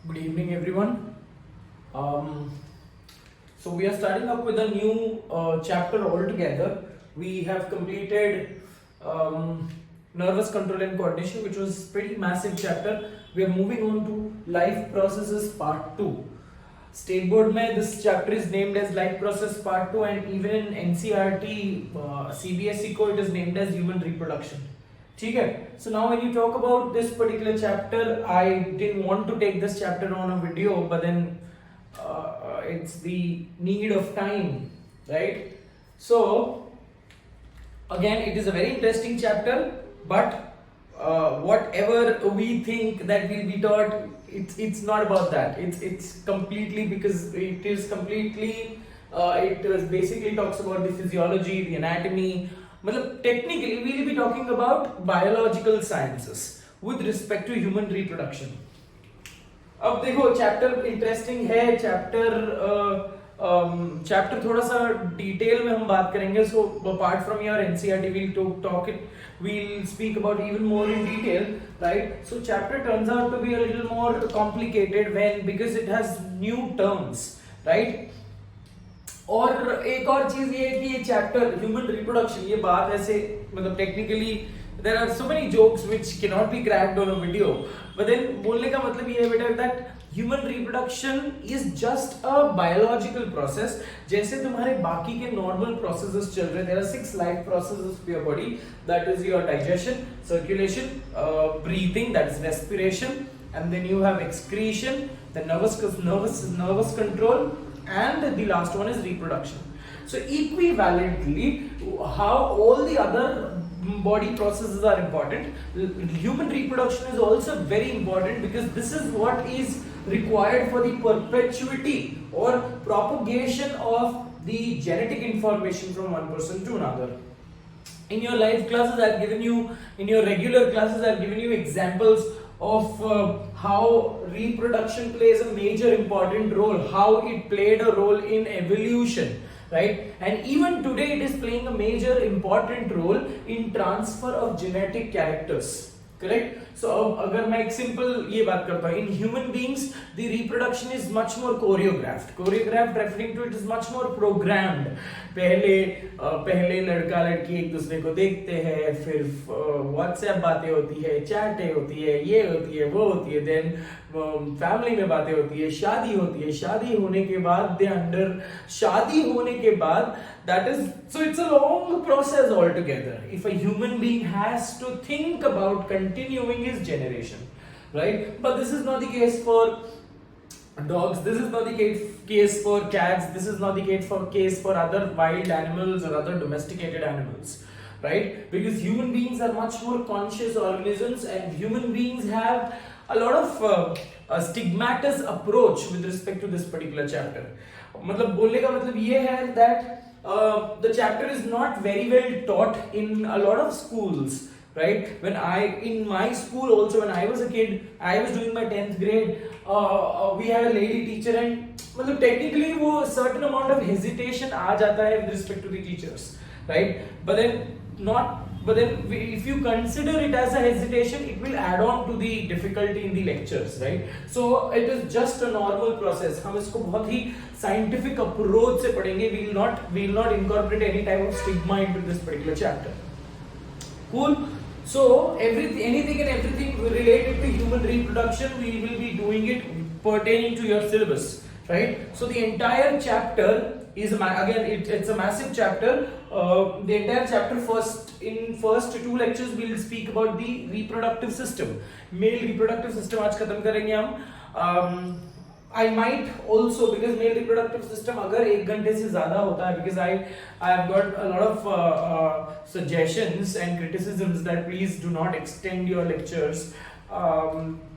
Good evening, everyone. Um, so we are starting up with a new chapter altogether. We have completed nervous control and coordination, which was pretty massive chapter. We are moving on to life processes part 2. State board mein this chapter is named as life process part 2, and even in NCERT CBSE को it is named as human reproduction. ठीक है. So now when you talk about this particular chapter, I didn't want to take this chapter on a video, but then it's the need of time, right? So again, it is a very interesting chapter, but whatever we think that will be taught, it's not about that. It's completely, because it is completely it basically talks about the physiology, the anatomy. मतलब technically we will be talking about biological sciences with respect to human reproduction. अब देखो chapter interesting है, chapter थोड़ा सा detail में हम बात करेंगे. So apart from your NCERT we'll speak about even more in detail, right? So chapter turns out to be a little more complicated because it has new terms, right? और एक और चीज ये है कि ये चैप्टर ह्यूमन रिप्रोडक्शन, ये बात ऐसे मतलब technically there are so many jokes which can not be cracked on a video, but then बोलने का मतलब ये है बेटा that human reproduction is just a biological process. जैसे तुम्हारे बाकी के नॉर्मल प्रोसेसेस चल रहे, there are 6 life processes of your body. That is your digestion, circulation, breathing, that is respiration, and then you have excretion, the nervous control, and the last one is reproduction. So equivalently, how all the other body processes are important, human reproduction is also very important, because this is what is required for the perpetuity or propagation of the genetic information from one person to another. In your life classes I've given you, in your regular classes I've given you examples of how reproduction plays a major important role, how it played a role in evolution, right? And even today it is playing a major important role in transfer of genetic characters, correct? So अगर मैं एक simple ये बात करता हूँ, in human beings the reproduction is much more choreographed referring to it is much more programmed. पहले लड़का लड़की एक दूसरे को देखते हैं, फिर व्हाट्सएप बातें होती है, चैटें होती है, ये होती है, वो होती है, देन फैमिली में बातें होती है, शादी होती है, शादी होने के बाद that is, so it's a long process altogether if a human being has to think about continuing his generation, right? But this is not the case for dogs, this is not the case for cats, this is not the case for other wild animals or other domesticated animals, right? Because human beings are much more conscious organisms, and human beings have a lot of stigmatous approach with respect to this particular chapter. मतलब बोलने का मतलब ये है that the chapter is not very well taught in a lot of schools, right? In my school also, when I was a kid, I was doing my 10th grade, we had a lady teacher, and मतलब technically वो certain amount of hesitation आ जाता है with respect to the teachers, right? But then if you consider it as a hesitation, it will add on to the difficulty in the lectures, right? So it is just a normal process. हम इसको बहुत ही scientific approach से पढ़ेंगे. We will not incorporate any type of stigma into this particular chapter. Cool. So anything and everything related to human reproduction, we will be doing it pertaining to your syllabus, right? So the entire chapter is it's a massive chapter. The entire chapter, in first 2 lectures we will speak about the reproductive system, male reproductive system. आज खत्म करेंगे हम. I might also, because male reproductive system अगर 1 घंटे से ज़्यादा होता है, because I have got a lot of suggestions and criticisms that please do not extend your lectures.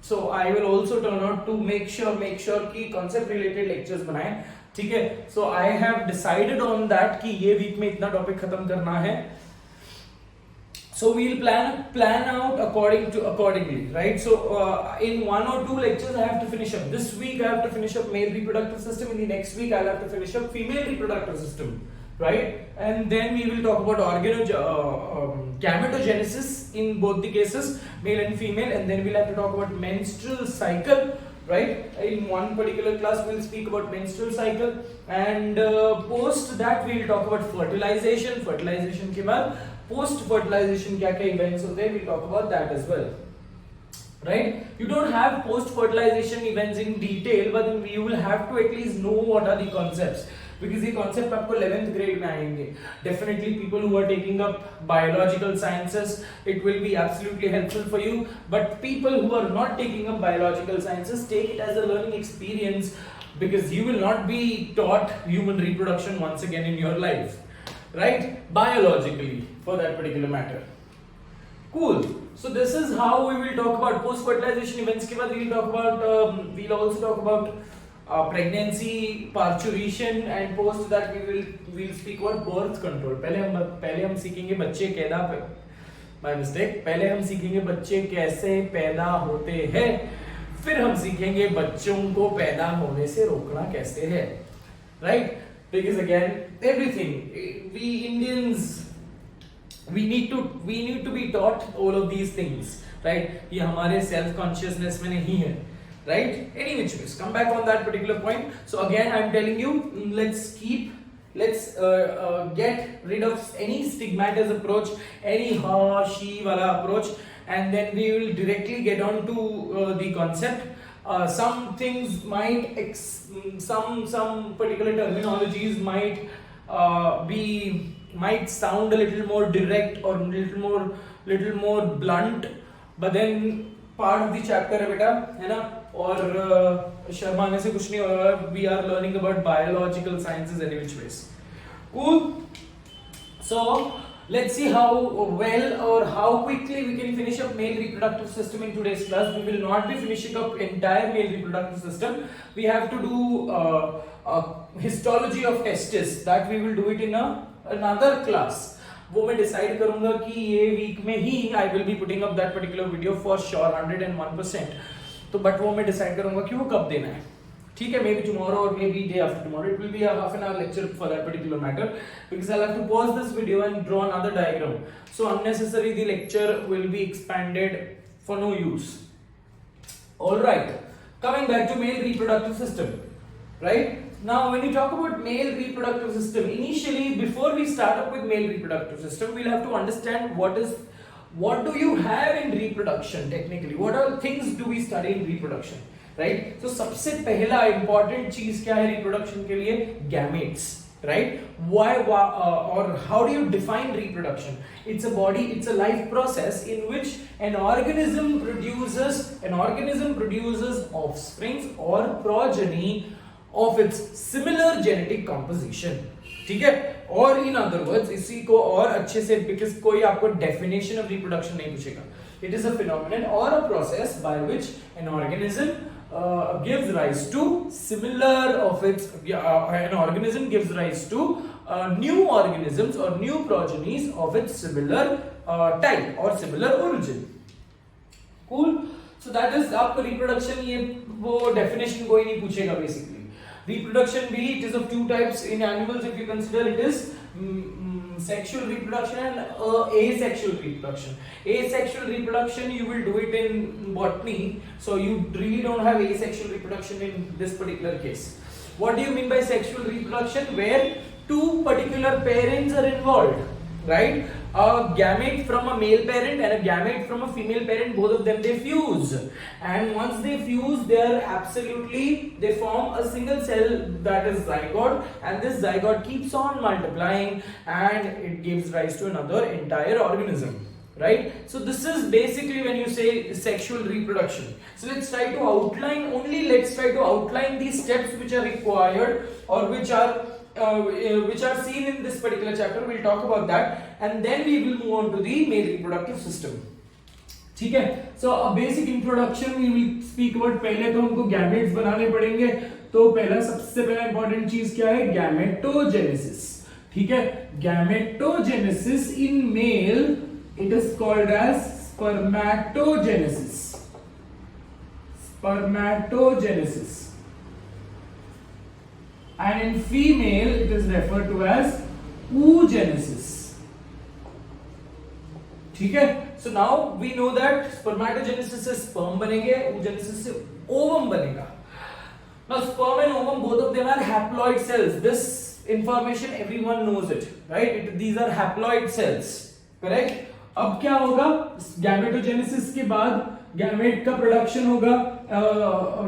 So I will also turn out to make sure कि concept related lectures बनाएं, ठीक है? So I have decided on that कि ये week में इतना topic खत्म करना है. So we'll plan out accordingly, right? So in 1 or 2 lectures I have to finish up. This week I have to finish up male reproductive system. In the next week I'll have to finish up female reproductive system, right? And then we will talk about gametogenesis in both the cases, male and female, and then we'll have to talk about menstrual cycle, right? In one particular class we'll speak about menstrual cycle, and post that we'll talk about fertilization. Fertilization के बाद post fertilization क्या क्या events होते हैं, we'll talk about that as well, right? You don't have post fertilization events in detail, but then you will have to at least know what are the concepts, because ये concept आपको 11th grade में आएंगे. Definitely people who are taking up biological sciences, it will be absolutely helpful for you, but people who are not taking up biological sciences, take it as a learning experience, because you will not be taught human reproduction once again in your life, right? Biologically, for that particular matter. Cool. So this is how we will talk about post fertilization events. के बाद we'll talk about we'll also talk about pregnancy, parturition, and post that we'll speak about birth control. पहले हम सीखेंगे बच्चे कैदा पे, by mistake, पहले हम सीखेंगे बच्चे कैसे पैदा होते हैं, फिर हम सीखेंगे बच्चों को पैदा होने से रोकना कैसे है, right? Because again, everything we Indians, we need to be taught all of these things, right? ये हमारे self consciousness में नहीं है, right? Any which ways, come back on that particular point. So again, I'm telling you, let's get rid of any stigmatized approach, any she wala approach, and then we will directly get on to the concept. Some things might some particular terminologies might sound a little more direct or little more blunt, but then part of the chapter है बेटा, है ना? और शर्माने से कुछ नहीं हो रहा है. We are learning about biological sciences any which ways. Cool. So let's see how well or how quickly we can finish up male reproductive system in today's class. We will not be finishing up entire male reproductive system. We have to do histology of testis. That we will do it in another class. वो मैं decide करूंगा कि ये week में ही I will be putting up that particular video for sure 101%. तो but वो मैं डिसाइड करूंगा कि वो कब देना है, ठीक है? मे बी टुमारो और may be day after tomorrow. It will be a half an hour lecture for that particular matter, because I'll have to pause this video and draw another diagram. So unnecessary the lecture will be expanded for no use. All right, coming back to male reproductive system, right? Now when you talk about male reproductive system, initially before we start up with male reproductive system, we'll have to understand what do you have in reproduction technically, what all things do we study in reproduction, right? So सबसे पहला important चीज क्या है reproduction के लिए? Gametes, right? Why or how do you define reproduction? It's a life process in which an organism produces offsprings or progeny of its similar genetic composition, ठीक है? और in other words, इसी को और अच्छे से, because कोई आपको definition of reproduction नहीं पूछेगा. It is a phenomenon or a process by which an organism gives rise to new organisms or new progenies of its similar type or similar origin. Cool. So that is आपको reproduction, ये वो definition कोई नहीं पूछेगा basically. Reproduction be, it is of two types in animals. If you consider, it is sexual reproduction and asexual reproduction. Asexual reproduction you will do it in botany, so you really don't have asexual reproduction in this particular case. What do you mean by sexual reproduction? Where two particular parents are involved, right? A gamete from a male parent and a gamete from a female parent, both of them they fuse, and once they fuse, they form a single cell, that is zygote, and this zygote keeps on multiplying and it gives rise to another entire organism, right? So this is basically when you say sexual reproduction. So let's try to outline these steps which are required or which are seen in this particular chapter. We'll talk about that, and then we will move on to the male reproductive system. ठीक है? So a basic introduction we will speak about. पहले तो हमको gametes बनाने पड़ेंगे. तो सबसे पहला important चीज क्या है? Gametogenesis. ठीक है? Gametogenesis in male, it is called as spermatogenesis. And in female it is referred to as oogenesis. ठीक है? So now we know that spermatogenesis से स्पर्म बनेंगे, oogenesis से ओवम बनेगा. Now sperm and ovum, both of them are haploid cells. This information everyone knows it, right? These are haploid cells, correct? अब क्या होगा, gametogenesis के बाद gamete का प्रोडक्शन होगा.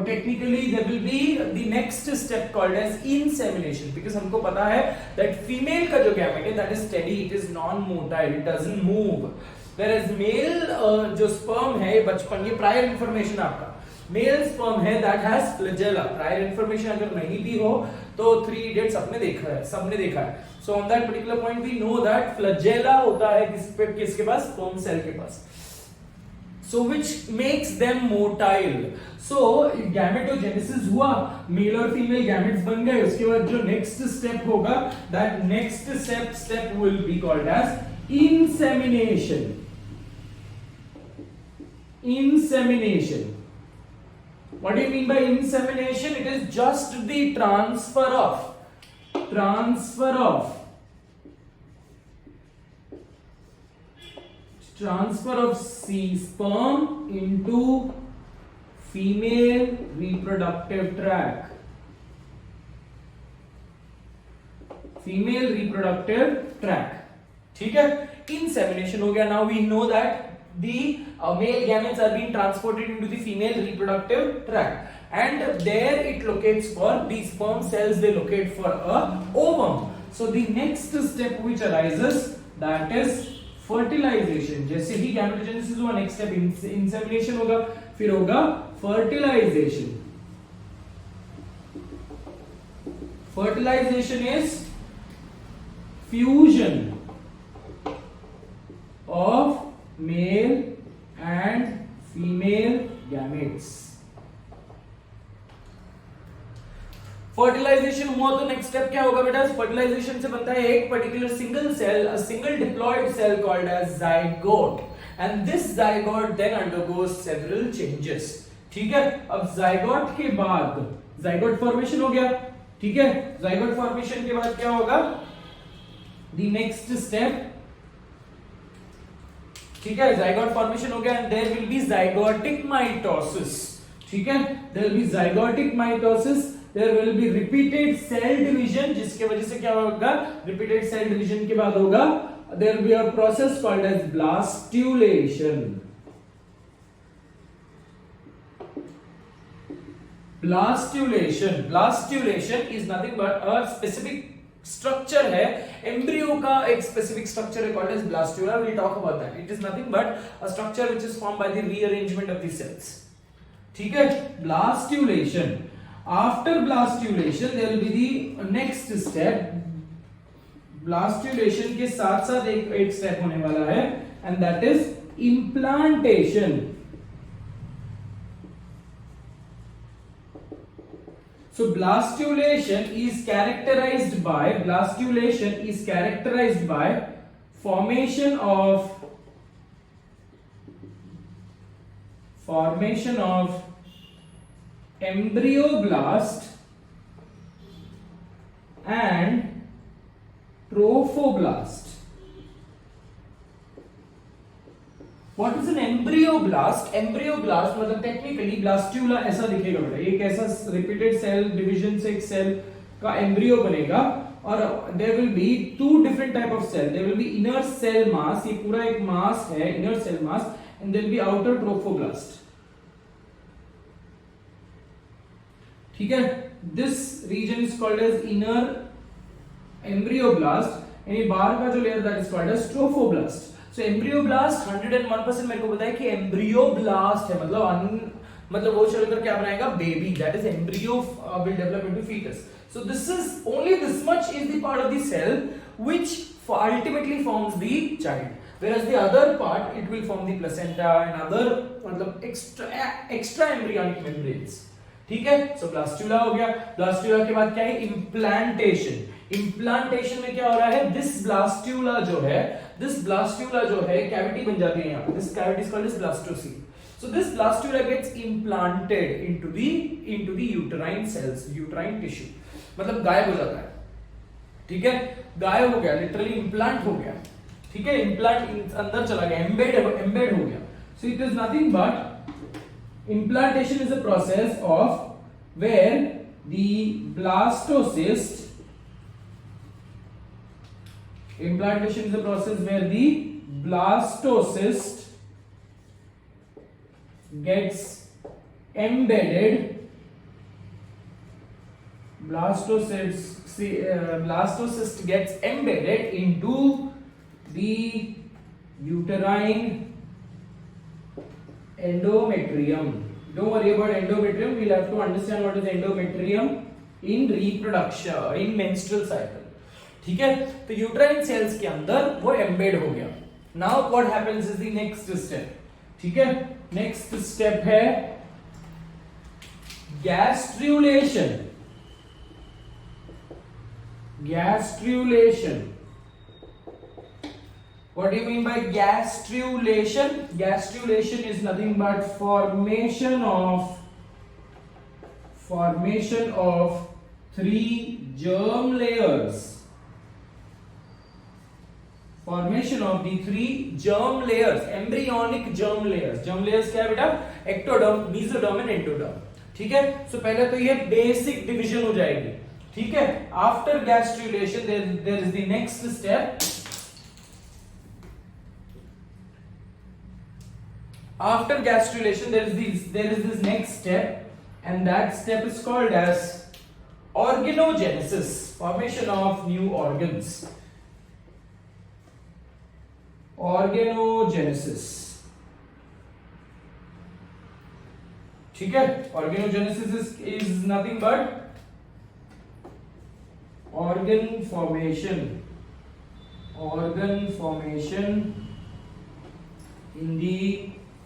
Technically there will be the next step called as insemination, because हमको पता है दैट फीमेल का जो गैमेट है that is steady, it is non motile, it doesn't move. Whereas male जो स्पर्म है, बचपन, ये प्रायर इंफॉर्मेशन आपका, मेल स्पर्म है that has flagella. Prior information अगर नहीं भी हो तो 3 इडियट्स सबने देखा है, सबने देखा है. So on that particular point we know that flagella होता है किसके पास, स्पर्म सेल के पास. So which makes them motile. So gametogenesis हुआ, मेल और फीमेल गैमेट्स बन गए. उसके बाद जो नेक्स्ट स्टेप होगा, that next step will be called as insemination. Insemination. What do you mean by insemination? It is just the transfer of sperm into female reproductive tract. ठीक है, insemination हो गया. Now we know that the male gametes are being transported into the female reproductive tract, and there it locates for the sperm cells, they locate for a ovum. So the next step which arises, that is fertilization. जैसे ही gametogenesis हुआ, next step insemination होगा, फिर होगा fertilization. Fertilization is fusion of male and female gametes. Fertilization हुआ तो next step क्या होगा बेटा, फर्टिलाइजेशन से बनता है एक particular single cell, a single diploid cell called as zygote, and this zygote then undergoes several changes. ठीक है, अब जाइगोट के बाद जाइगोट फॉर्मेशन हो गया. ठीक है, जाइगोट फॉर्मेशन के बाद क्या होगा, द नेक्स्ट स्टेप. ठीक है, जाइगोट फॉर्मेशन हो गया, and there will be zygotic mitosis. ठीक है, there will be zygotic mitosis, there will be repeated cell division, जिसके वजह से क्या होगा, रिपीटेड सेल डिवीजन के बाद होगा there will be a process called as blastulation. Blastulation is nothing but a specific structure है, एम्ब्रियो का एक स्पेसिफिक स्ट्रक्चर है called as blastula. We will talk about that. It is nothing but a structure which is formed by the rearrangement of the cells. ठीक है, blastulation. After blastulation there will be the next step. Blastulation के साथ साथ एक step होने वाला है, and that is implantation. So blastulation is characterized by formation of embryoblast and trophoblast. What is an embryoblast? Embryoblast मतलब टेक्निकली ब्लास्टुला ऐसा दिखेगा बेटा, एक ऐसा रिपीटेड सेल डिवीजन से एक सेल का एम्ब्रियो बनेगा, और there will be 2 different type of cell. There will be inner cell mass, ये पूरा एक मास है, inner cell mass, and there will be outer trophoblast. ठीक है, this region is called as inner embryoblast, यानी बाहर का जो layer that is called as trophoblast. So embryoblast 101% मेरे को बताया कि एम्ब्रियोब्लास्ट है, मतलब वो चलकर क्या बनाएगा, baby. That is embryo will develop into foetus. So this is only this much is the part of the cell which ultimately forms the child, whereas the other part it will form the placenta and other मतलब extra embryonic membranes. ठीक है, सो blastula हो गया. Blastula के बाद क्या है, implantation. Implantation में क्या हो रहा है, दिस ब्लास्टुला जो है कैविटी बन जाती है यहाँ पे. This cavity is called as blastocoel. So this blastula gets implanted into the uterine cells, uterine tissue, मतलब गायब हो जाता है. ठीक है, गायब हो गया, लिटरली इम्प्लांट हो गया. ठीक है, इम्प्लांट अंदर चला गया, एम्बेड हो गया. सो it is nothing but implantation is a process of where the blastocyst implantation is a process where the blastocyst gets embedded blastocyst gets embedded into the uterine endometrium. Don't worry about endometrium, we'll have to understand what is endometrium in reproduction, in menstrual cycle. ठीक है, तो uterine sales के अंदर वो embed हो गया. Now what happens is the next step. ठीक है, नेक्स्ट स्टेप है gastrulation. Gastrulation. What do you mean by gastrulation? Gastrulation is nothing but formation of 3 germ layers. Formation of the 3 germ layers, embryonic germ layers. Germ layers क्या है बेटा? Ectoderm, mesoderm and endoderm. ठीक है, so पहले तो ये basic division हो जाएगी. ठीक है, after gastrulation there is the next step. After gastrulation there is this next step, and that step is called as organogenesis, formation of new organs. Organogenesis. ठीक है, organogenesis is nothing but organ formation in the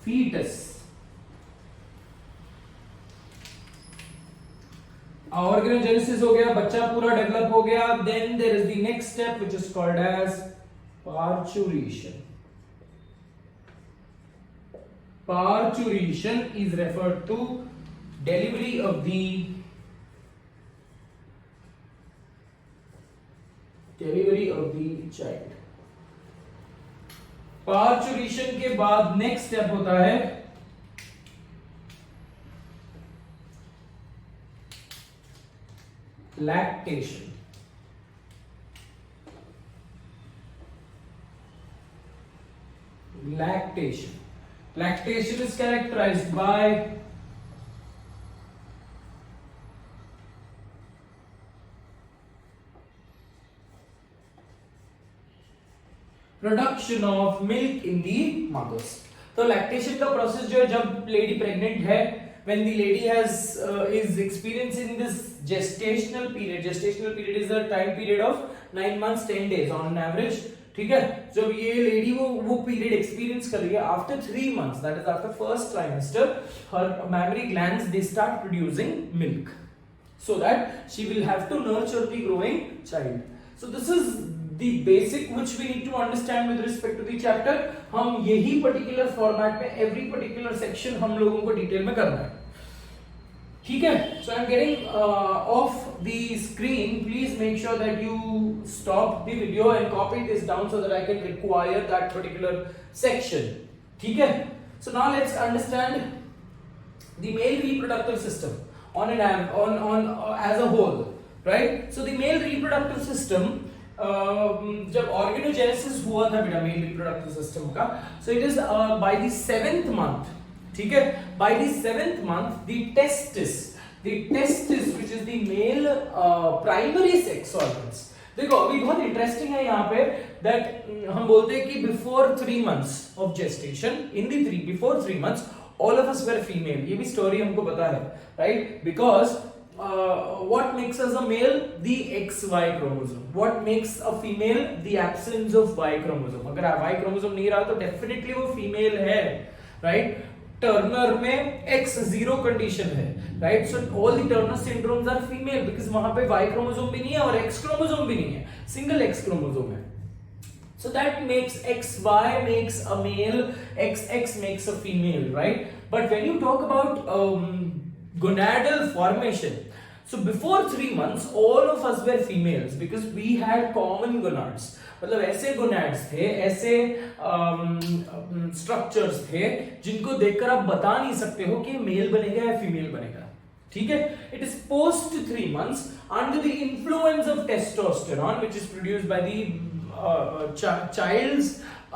fetus. Organogenesis हो गया, बच्चा पूरा develop हो गया. Then there is the next step which is called as parturition. Parturition is referred to delivery of the child. Parturition के बाद next step होता है lactation. Lactation is characterized by production of milk in the mothers. तो lactation का process जो है, जब lady pregnant है, when the lady is experiencing this gestational period is a time period of 9 months 10 days on average. ठीक है, जब ये लेडी वो पीरियड एक्सपीरियंस कर रही है, after 3 months, that is after first trimester, her mammary glands they start producing milk so that she will have to nurture the growing child. So this is the basic which we need to understand with respect to the chapter. हम यही particular format में every particular section हम लोगों को detail में करना है. ठीक है, so I'm getting off the screen. Please make sure that you stop the video and copy this down so that I can require that particular section. ठीक है, so now let's understand the male reproductive system on as a whole, right? So the male reproductive system, जब organogenesis हुआ था बेटा male reproductive system का, so it is by the 7th month. ठीक है, by the 7th month the testis which is the male primary sex organs. देखो अभी बहुत इंटरेस्टिंग है यहाँ पे दैट हम बोलते हैं कि before 3 months of gestation, in the before 3 months all of us were female. ये भी स्टोरी हमको पता है, right? Because what makes us a male? The XY chromosome. What makes a female? The absence of Y chromosome. अगर Y chromosome नहीं रहा तो definitely वो female है, right? टर्नर में X0 condition है, right? So all the Turner syndromes are female because वहां पे Y chromosome भी नहीं है और X chromosome भी नहीं है, single X chromosome है. So that makes XY makes a male, XX makes a female, right? But when you talk about gonadal formation, So before 3 months, all of us were females because we had common gonads. मतलब ऐसे gonads थे, ऐसे structures थे जिनको देखकर आप बता नहीं सकते हो कि मेल बनेगा या फीमेल बनेगा. ठीक है. It is post 3 months under the influence of testosterone, which is produced by the child's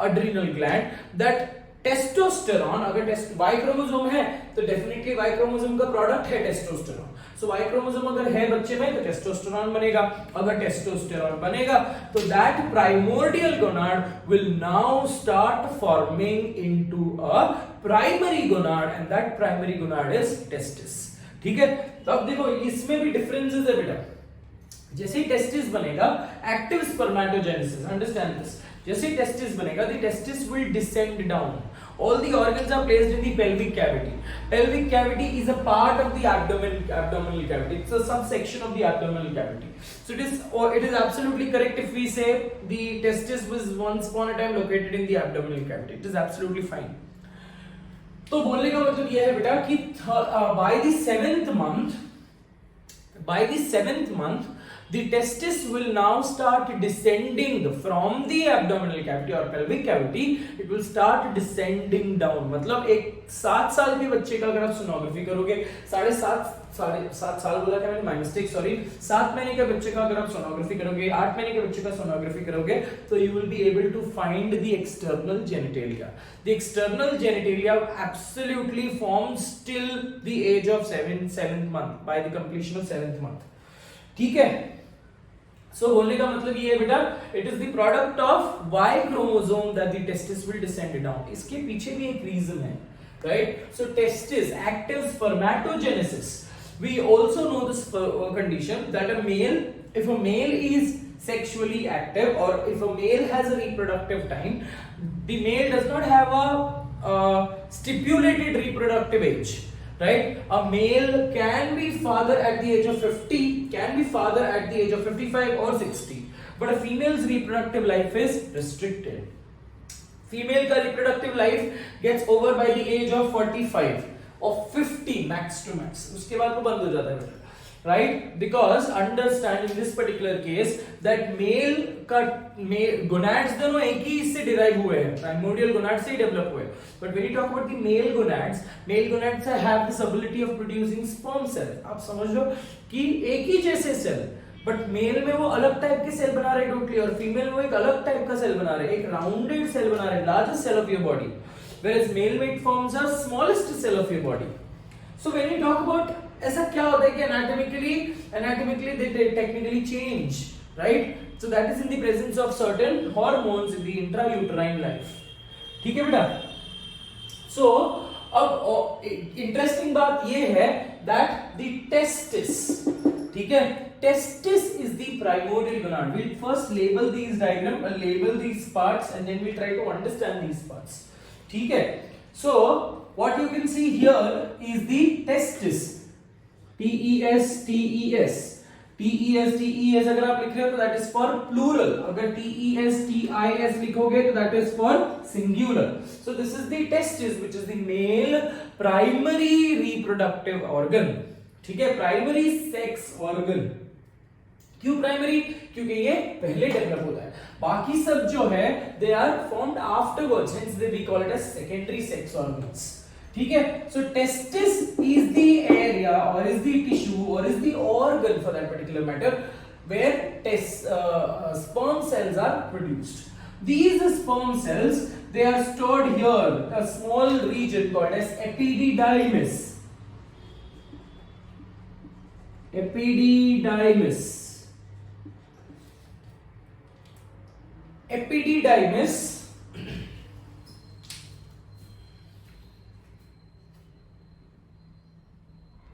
adrenal gland, that testosterone, अगर वाई क्रोमोसोम है तो डेफिनेटली वाई क्रोमोसोम का प्रोडक्ट है टेस्टोस्टेरॉन. सो वाई क्रोमोसोम अगर है बच्चे में तो टेस्टोस्टेरॉन बनेगा. अगर टेस्टोस्टेरॉन बनेगा तो that primordial gonad will now start forming into a primary gonad and that primary gonad is testis. ठीक है. तो अब देखो इसमें भी डिफरेंसेस है बेटा. जैसे ही टेस्टिस बनेगा, एक्टिव स्पर्मेटोजेनेसिस, अंडरस्टैंड दिस, जैसे ही टेस्टिस बनेगा, the testis will descend down. All the organs are placed in the pelvic cavity. Pelvic cavity is a part of the abdominal cavity. It's a subsection of the abdominal cavity. So it is absolutely correct if we say the testis was once upon a time located in the abdominal cavity. It is absolutely fine. तो बोलने का मतलब यह है बेटा कि by the seventh month the testis will now start descending from the abdominal cavity or pelvic cavity. It will start descending down. मतलब एक 7 साल के बच्चे का अगर आप सोनोग्राफी करोगे, 7.5 साल बोला क्या मैंने, माय मिस्टेक, सॉरी, 7 महीने के बच्चे का अगर आप सोनोग्राफी करोगे, 8 महीने के बच्चे का सोनोग्राफी करोगे, तो you will be able to find the external genitalia. The external genitalia absolutely forms till the age of 7th month, by the completion of 7th month. ठीक है. So बोलने का मतलब ये है बेटा, it is the product of Y chromosome that the testis will descend down. इसके पीछे भी एक reason है, right? So testis, active spermatogenesis. We also know this condition that if a male is sexually active or if a male has a reproductive time, the male does not have a stipulated reproductive age. Right? A male can be father at the age of 50, can be father at the age of 55 or 60, but a female's reproductive life is restricted. Female का reproductive life gets over by the age of 45 or 50 max to max. उसके बाद वो बंद हो जाता है, right? Because understand in this particular case that male gonads दोनों एक ही इससे derive हुए हैं, primordial gonads से ही develop हुए. But when you talk about the male gonads have this ability of producing sperm cell. आप समझ लो कि एक ही जैसे सेल, बट मेल में वो अलग टाइप के सेल बना रहे टोटली, और फीमेल वो एक अलग टाइप का सेल बना रहे, एक राउंडेड सेल बना रहे, largest cell of your body, whereas male it forms a smallest cell of your body. So when you talk about ऐसा क्या होता है कि anatomically they technically change, right? So that is in the presence of certain hormones in the intrauterine life. ठीक है बेटा? So अब interesting बात ये है that the testis, ठीक है, testis is the primordial gonad. We'll first label these label these parts and then we'll try to understand these parts. ठीक है? So what you can see here is the testis. TES अगर आप लिख रहे हो तो that is for plural. अगर TES लिखोगे तो that is for singular. So this is the testis, which is the male primary reproductive organ. ठीक है, primary sex organ. क्यों प्राइमरी? क्योंकि ये पहले डेवलप होता है, बाकी सब जो है they are formed afterwards, hence we call it as secondary sex organs. ठीक है. So testis is the area or is the tissue or is the organ for that particular matter where sperm cells are produced. These sperm cells, they are stored here, a small region called as epididymis. Epididymis